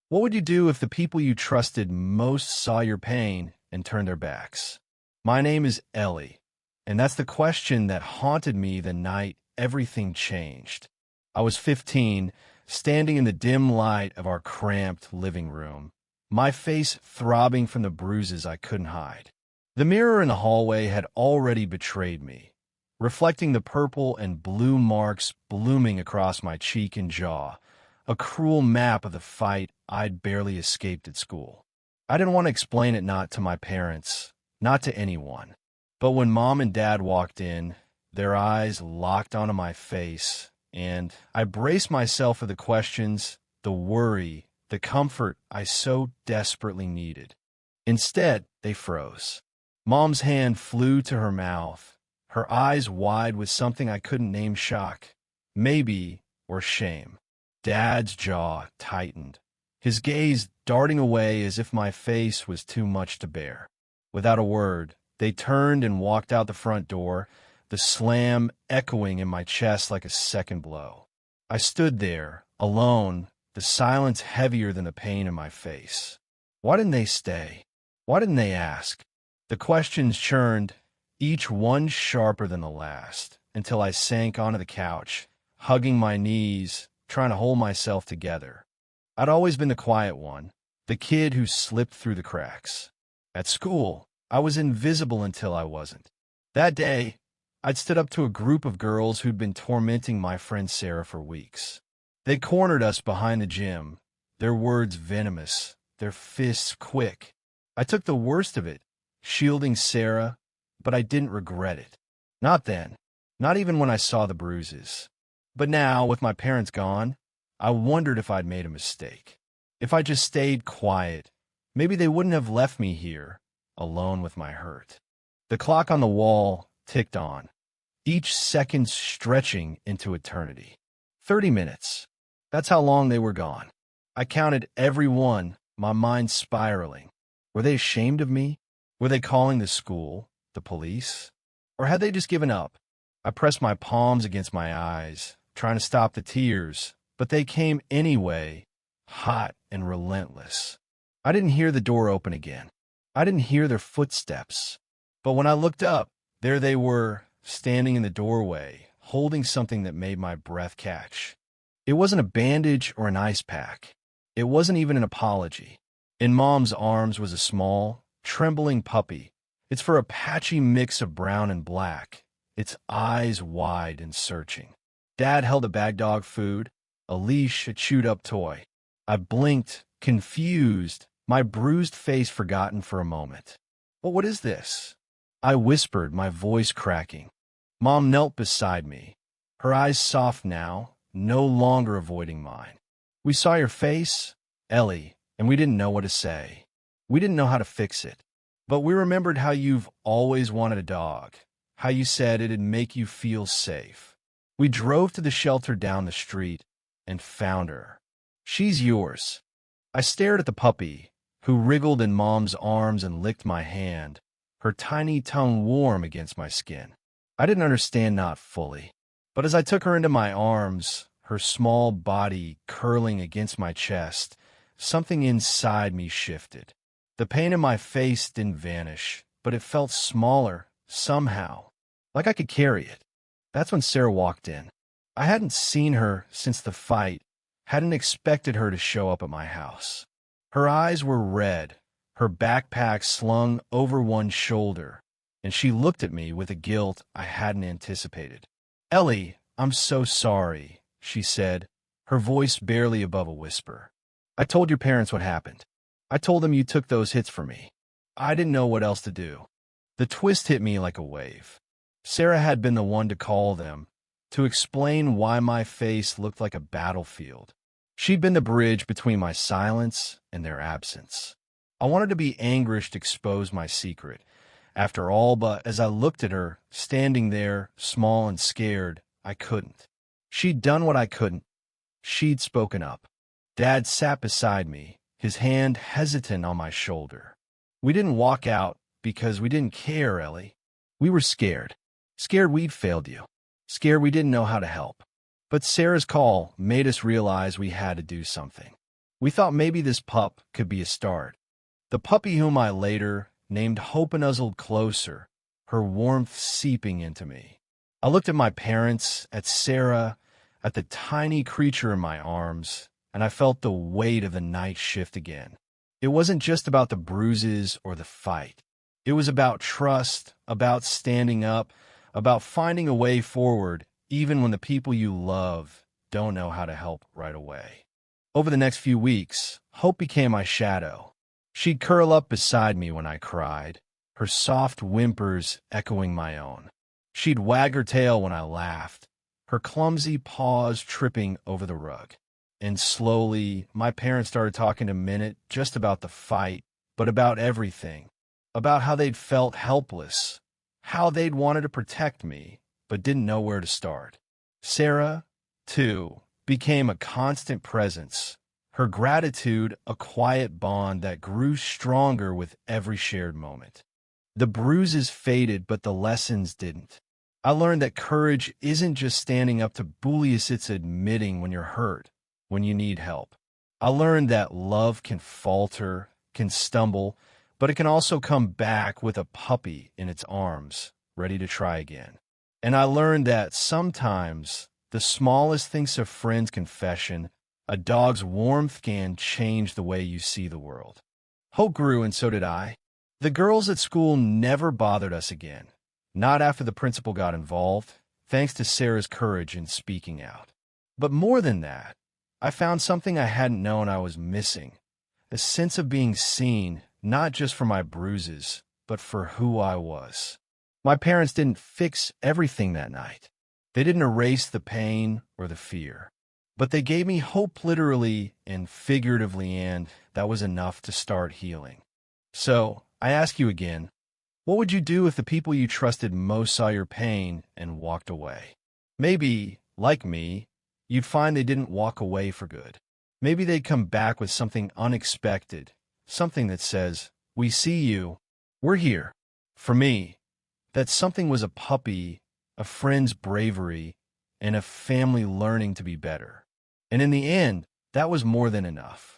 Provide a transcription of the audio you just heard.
What would you do if the people you trusted most saw your pain and turned their backs? My name is Ellie, and that's the question that haunted me the night everything changed. I was 15, standing in the dim light of our cramped living room, my face throbbing from the bruises I couldn't hide. The mirror in the hallway had already betrayed me, reflecting the purple and blue marks blooming across my cheek and jaw, a cruel map of the fight I'd barely escaped at school. I didn't want to explain it, not to my parents, not to anyone. But when Mom and Dad walked in, their eyes locked onto my face, and I braced myself for the questions, the worry, the comfort I so desperately needed. Instead, they froze. Mom's hand flew to her mouth, her eyes wide with something I couldn't name: shock, maybe, or shame. Dad's jaw tightened, his gaze darting away as if my face was too much to bear. Without a word, they turned and walked out the front door, the slam echoing in my chest like a second blow. I stood there, alone, the silence heavier than the pain in my face. Why didn't they stay? Why didn't they ask? The questions churned, each one sharper than the last, until I sank onto the couch, hugging my knees, trying to hold myself together. I'd always been the quiet one, the kid who slipped through the cracks. At school, I was invisible until I wasn't. That day, I'd stood up to a group of girls who'd been tormenting my friend Sarah for weeks. They'd cornered us behind the gym, their words venomous, their fists quick. I took the worst of it, shielding Sarah, but I didn't regret it. Not then, not even when I saw the bruises. But now, with my parents gone, I wondered if I'd made a mistake. If I just stayed quiet, maybe they wouldn't have left me here, alone with my hurt. The clock on the wall ticked on, each second stretching into eternity. 30 minutes. That's how long they were gone. I counted every one, my mind spiraling. Were they ashamed of me? Were they calling the school, the police? Or had they just given up? I pressed my palms against my eyes, trying to stop the tears, but they came anyway, hot and relentless. I didn't hear the door open again. I didn't hear their footsteps. But when I looked up, there they were, standing in the doorway, holding something that made my breath catch. It wasn't a bandage or an ice pack. It wasn't even an apology. In Mom's arms was a small, trembling puppy, its fur a patchy mix of brown and black, its eyes wide and searching. Dad held a bag dog food, a leash, a chewed-up toy. I blinked, confused, my bruised face forgotten for a moment. "Well, what is this?" I whispered, my voice cracking. Mom knelt beside me, her eyes soft now, no longer avoiding mine. "We saw your face, Ellie, and we didn't know what to say. We didn't know how to fix it. But we remembered how you've always wanted a dog, how you said it'd make you feel safe. We drove to the shelter down the street and found her. She's yours." I stared at the puppy, who wriggled in Mom's arms and licked my hand, her tiny tongue warm against my skin. I didn't understand, not fully. But as I took her into my arms, her small body curling against my chest, something inside me shifted. The pain in my face didn't vanish, but it felt smaller, somehow, like I could carry it. That's when Sarah walked in. I hadn't seen her since the fight, hadn't expected her to show up at my house. Her eyes were red, her backpack slung over one shoulder, and she looked at me with a guilt I hadn't anticipated. "Ellie, I'm so sorry," she said, her voice barely above a whisper. "I told your parents what happened. I told them you took those hits for me. I didn't know what else to do." The twist hit me like a wave. Sarah had been the one to call them, to explain why my face looked like a battlefield. She'd been the bridge between my silence and their absence. I wanted to be anguished to expose my secret, after all, but as I looked at her, standing there, small and scared, I couldn't. She'd done what I couldn't. She'd spoken up. Dad sat beside me, his hand hesitant on my shoulder. "We didn't walk out because we didn't care, Ellie. We were scared. Scared we'd failed you. Scared we didn't know how to help. But Sarah's call made us realize we had to do something. We thought maybe this pup could be a start. The puppy whom I later named Hope nuzzled closer, her warmth seeping into me. I looked at my parents, at Sarah, at the tiny creature in my arms, and I felt the weight of the night shift again. It wasn't just about the bruises or the fight. It was about trust, about standing up, about finding a way forward, even when the people you love don't know how to help right away. Over the next few weeks, Hope became my shadow. She'd curl up beside me when I cried, her soft whimpers echoing my own. She'd wag her tail when I laughed, her clumsy paws tripping over the rug. And slowly, my parents started talking to Minute just about the fight, but about everything. About how they'd felt helpless, how they'd wanted to protect me, but didn't know where to start. Sarah, too, became a constant presence, her gratitude a quiet bond that grew stronger with every shared moment. The bruises faded, but the lessons didn't. I learned that courage isn't just standing up to bullies, it's admitting when you're hurt, when you need help. I learned that love can falter, can stumble, but it can also come back with a puppy in its arms, ready to try again. And I learned that sometimes the smallest things, a friend's confession, a dog's warmth, can change the way you see the world. Hope grew, and so did I. The girls at school never bothered us again, not after the principal got involved, thanks to Sarah's courage in speaking out. But more than that, I found something I hadn't known I was missing, a sense of being seen, not just for my bruises, but for who I was. My parents didn't fix everything that night. They didn't erase the pain or the fear. But they gave me hope, literally and figuratively, and that was enough to start healing. So, I ask you again, what would you do if the people you trusted most saw your pain and walked away? Maybe, like me, you'd find they didn't walk away for good. Maybe they'd come back with something unexpected, something that says, "We see you, we're here." For me, that something was a puppy, a friend's bravery, and a family learning to be better. And in the end, that was more than enough.